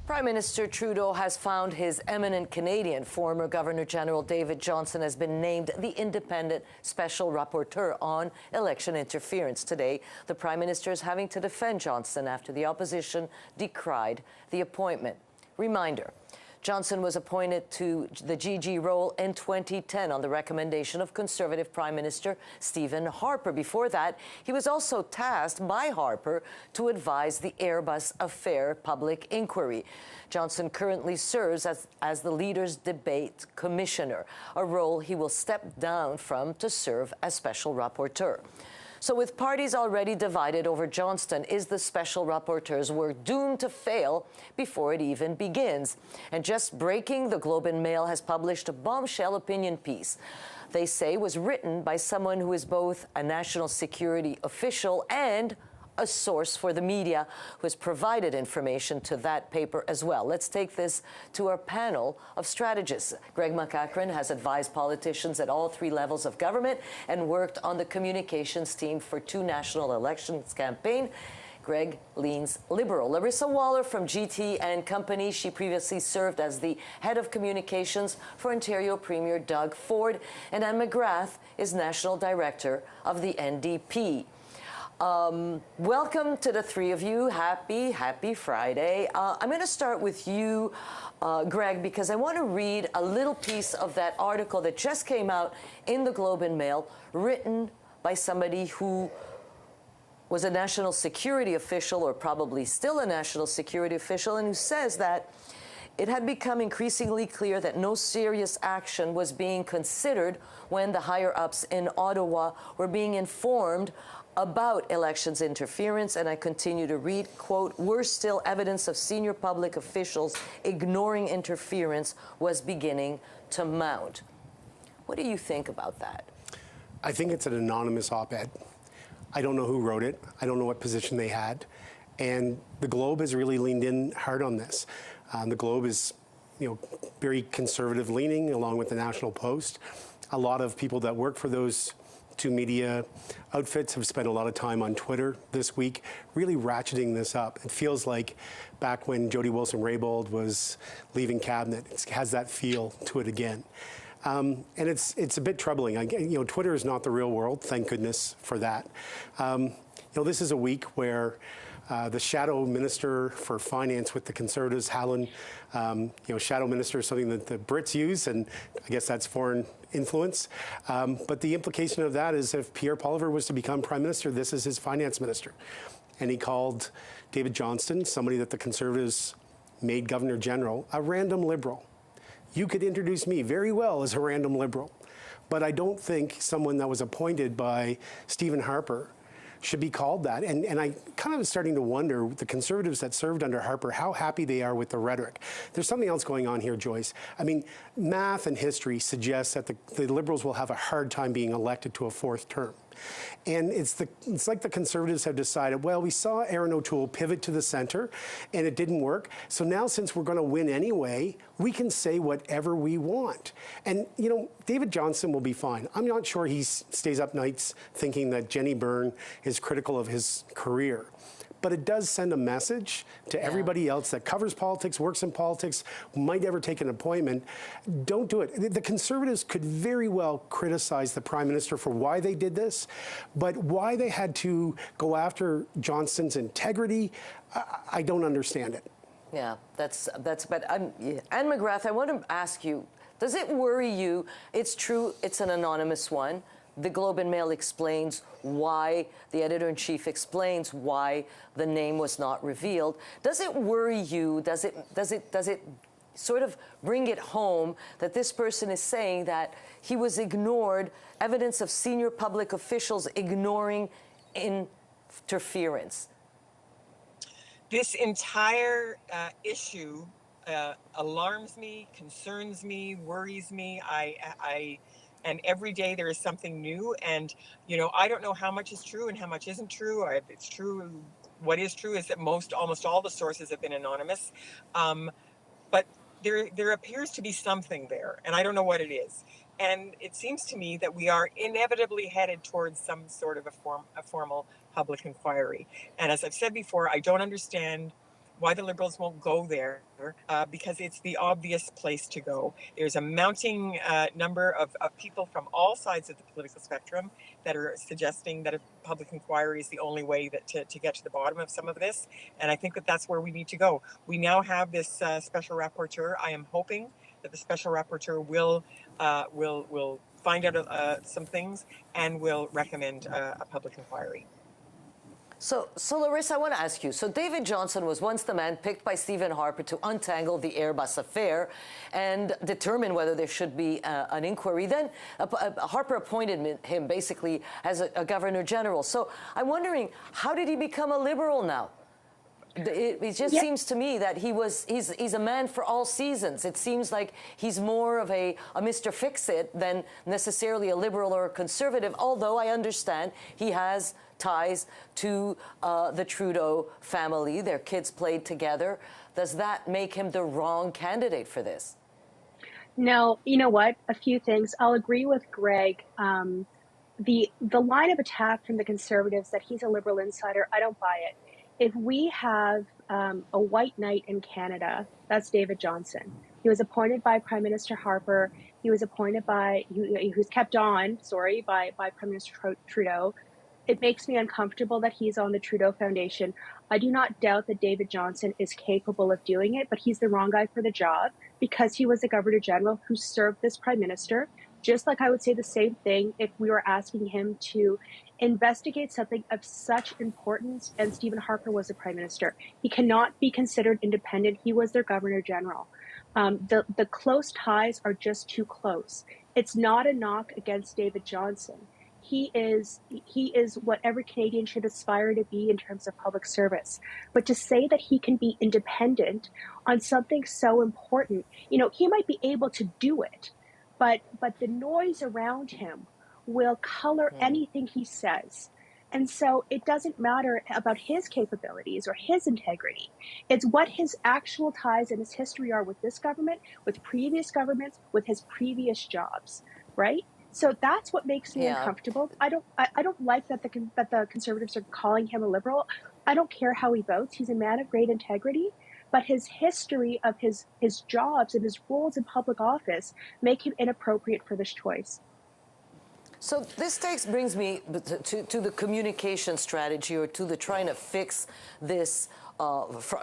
Prime Minister Trudeau has found his eminent Canadian. Former Governor-General David Johnston has been named the independent special rapporteur on election interference. Today, the Prime Minister is having to defend Johnston after the opposition decried the appointment. Reminder, Johnston was appointed to the GG role in 2010 on the recommendation of Conservative Prime Minister Stephen Harper. Before that, he was also tasked by Harper to advise the Airbus affair public inquiry. Johnston currently serves as the Leaders' Debate Commissioner, a role he will step down from to serve as Special Rapporteur. So with parties already divided over Johnston, is the Special Rapporteur's work doomed to fail before it even begins? And just breaking, the Globe and Mail has published a bombshell opinion piece they say was written by someone who is both a national security official and a source for the media who has provided information to that paper as well. Let's take this to our panel of strategists. Greg McEachran has advised politicians at all three levels of government and worked on the communications team for 2 national elections campaign. Greg leans liberal. Larissa Waller from GT and Company. She previously served as the head of communications for Ontario Premier Doug Ford. And Anne McGrath is national director of the NDP. Welcome to the three of you. Happy Friday. I'm going to start with you, Greg, because I want to read a little piece of that article that just came out in the Globe and Mail, written by somebody who was a national security official, or probably still a national security official, and who says that it had become increasingly clear that no serious action was being considered when the higher-ups in Ottawa were being informed about elections interference, and I continue to read, quote, "Worse still, evidence of senior public officials ignoring interference was beginning to mount." What do you think about that? I think it's an anonymous op-ed. I don't know who wrote it. I don't know what position they had. And the Globe has really leaned in hard on this. The Globe is, very conservative leaning, along with the National Post. A lot of people that work for those 2 media outfits have spent a lot of time on Twitter this week, really ratcheting this up. It feels like back when Jody Wilson-Raybould was leaving cabinet. It has that feel to it again. And it's a bit troubling. Twitter is not the real world. Thank goodness for that. This is a week where the shadow minister for finance with the Conservatives, Hallen, shadow minister is something that the Brits use, and I guess that's foreign influence. But the implication of that is if Pierre Poilievre was to become prime minister, this is his finance minister. And he called David Johnston, somebody that the Conservatives made governor general, a random liberal. You could introduce me very well as a random liberal, but I don't think someone that was appointed by Stephen Harper should be called that. And I kind of was starting to wonder, the Conservatives that served under Harper, how happy they are with the rhetoric. There's something else going on here, Joyce. I mean, math and history suggests that the Liberals will have a hard time being elected to a 4th term. And it's like the Conservatives have decided, well, we saw Aaron O'Toole pivot to the center, and it didn't work. So now, since we're going to win anyway, we can say whatever we want. And, David Johnston will be fine. I'm not sure he stays up nights thinking that Jenny Byrne is critical of his career. But it does send a message to everybody else that covers politics, works in politics, might ever take an appointment. Don't do it. The Conservatives could very well criticize the Prime Minister for why they did this, but why they had to go after Johnston's integrity, I don't understand it. Yeah, but Anne McGrath, I want to ask you, does it worry you? It's true, it's an anonymous one. The Globe and Mail explains why, the editor-in-chief explains why the name was not revealed. Does it worry you? Does it sort of bring it home that this person is saying that he was ignored, evidence of senior public officials ignoring interference? This entire issue alarms me, concerns me, worries me. And every day there is something new. And, I don't know how much is true and how much isn't true. It's true. What is true is that almost all the sources have been anonymous. But there appears to be something there, and I don't know what it is. And it seems to me that we are inevitably headed towards some sort of a formal public inquiry. And as I've said before, I don't understand why the Liberals won't go there, because it's the obvious place to go. There's a mounting number of people from all sides of the political spectrum that are suggesting that a public inquiry is the only way that to get to the bottom of some of this. And I think that that's where we need to go. We now have this special rapporteur. I am hoping that the special rapporteur will find out some things and will recommend a public inquiry. So Larissa, I want to ask you. So David Johnston was once the man picked by Stephen Harper to untangle the Airbus affair and determine whether there should be an inquiry. Then Harper appointed him basically as a governor general. So I'm wondering, how did he become a Liberal now? It just seems to me that he's a man for all seasons. It seems like he's more of a Mr. Fix-It than necessarily a Liberal or a Conservative, although I understand he has ties to the Trudeau family. Their kids played together. Does that make him the wrong candidate for this? No, you know what? A few things. I'll agree with Greg. The line of attack from the Conservatives that he's a Liberal insider, I don't buy it. If we have a white knight in Canada, that's David Johnston. He was appointed by Prime Minister Harper. He was appointed he was kept on, by Prime Minister Trudeau. It makes me uncomfortable that he's on the Trudeau Foundation. I do not doubt that David Johnston is capable of doing it, but he's the wrong guy for the job because he was the Governor General who served this Prime Minister. Just like I would say the same thing if we were asking him to investigate something of such importance, and Stephen Harper was the Prime Minister. He cannot be considered independent. He was their Governor General. The close ties are just too close. It's not a knock against David Johnston. He is what every Canadian should aspire to be in terms of public service. But to say that he can be independent on something so important, he might be able to do it, but the noise around him will color anything he says. And so it doesn't matter about his capabilities or his integrity. It's what his actual ties and his history are with this government, with previous governments, with his previous jobs, right? So that's what makes me uncomfortable. I don't like that the Conservatives are calling him a Liberal. I don't care how he votes. He's a man of great integrity, but his history of his jobs and his roles in public office make him inappropriate for this choice. So this brings me to the communication strategy, or to the trying to fix this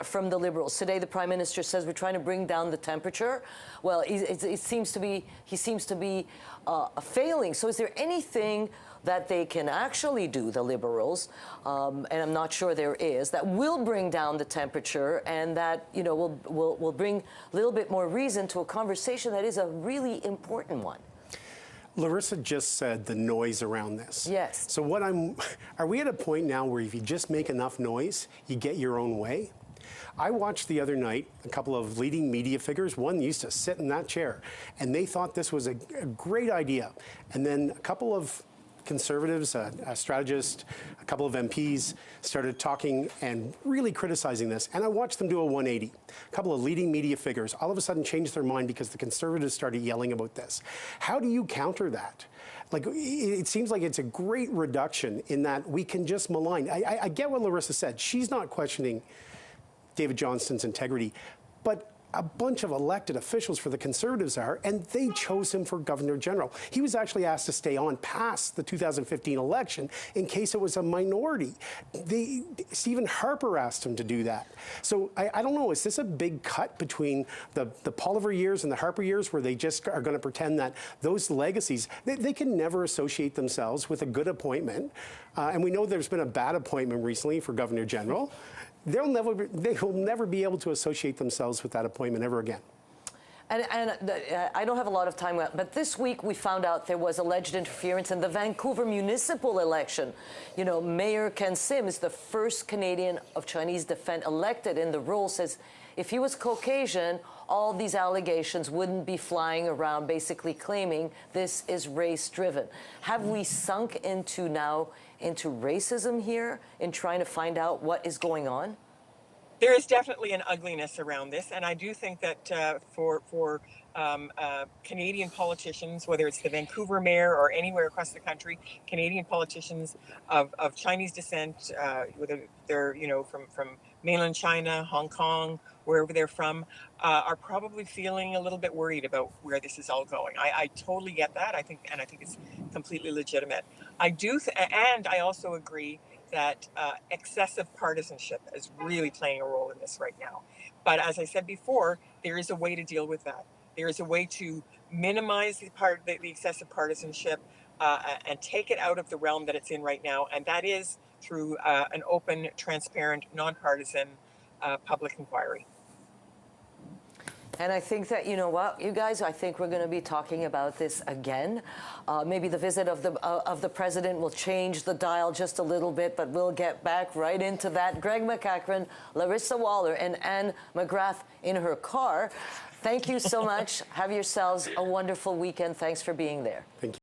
from the Liberals. Today, the Prime Minister says we're trying to bring down the temperature. Well, he seems to be failing. So is there anything that they can actually do, the Liberals, and I'm not sure there is, that will bring down the temperature and that will bring a little bit more reason to a conversation that is a really important one? Larissa just said the noise around this. Yes. So are we at a point now where if you just make enough noise, you get your own way? I watched the other night a couple of leading media figures. One used to sit in that chair, and they thought this was a great idea. And then a couple of Conservatives, a strategist, a couple of MPs started talking and really criticizing this. And I watched them do a 180. A couple of leading media figures all of a sudden changed their mind because the Conservatives started yelling about this. How do you counter that? Like, it seems like it's a great reduction in that we can just malign. I get what Larissa said. She's not questioning David Johnston's integrity, but a bunch of elected officials for the Conservatives are, and they chose him for Governor General. He was actually asked to stay on past the 2015 election in case it was a minority. Stephen Harper asked him to do that. So I don't know, is this a big cut between the Polliver years and the Harper years where they just are going to pretend that those legacies, they can never associate themselves with a good appointment? And we know there's been a bad appointment recently for Governor General. They will never be able to associate themselves with that appointment ever again. And I don't have a lot of time, but this week we found out there was alleged interference in the Vancouver municipal election. Mayor Ken Sim is the first Canadian of Chinese descent elected in the role, says if he was Caucasian, all these allegations wouldn't be flying around basically claiming this is race-driven. Have we sunk into racism here in trying to find out what is going on? there is definitely an ugliness around this, and I do think that for Canadian politicians, whether it's the Vancouver mayor or anywhere across the country, Canadian politicians of Chinese descent, whether they're from mainland China, Hong Kong, wherever they're from, are probably feeling a little bit worried about where this is all going. I totally get that. I think it's completely legitimate. And I also agree that excessive partisanship is really playing a role in this right now. But as I said before, there is a way to deal with that. There is a way to minimize the excessive partisanship and take it out of the realm that it's in right now, and that is through an open, transparent, nonpartisan public inquiry. And I think that, you know what, you guys, I think we're going to be talking about this again. Maybe the visit of the president will change the dial just a little bit, but we'll get back right into that. Greg McEachran, Larissa Waller, and Anne McGrath in her car. Thank you so much. Have yourselves a wonderful weekend. Thanks for being there. Thank you.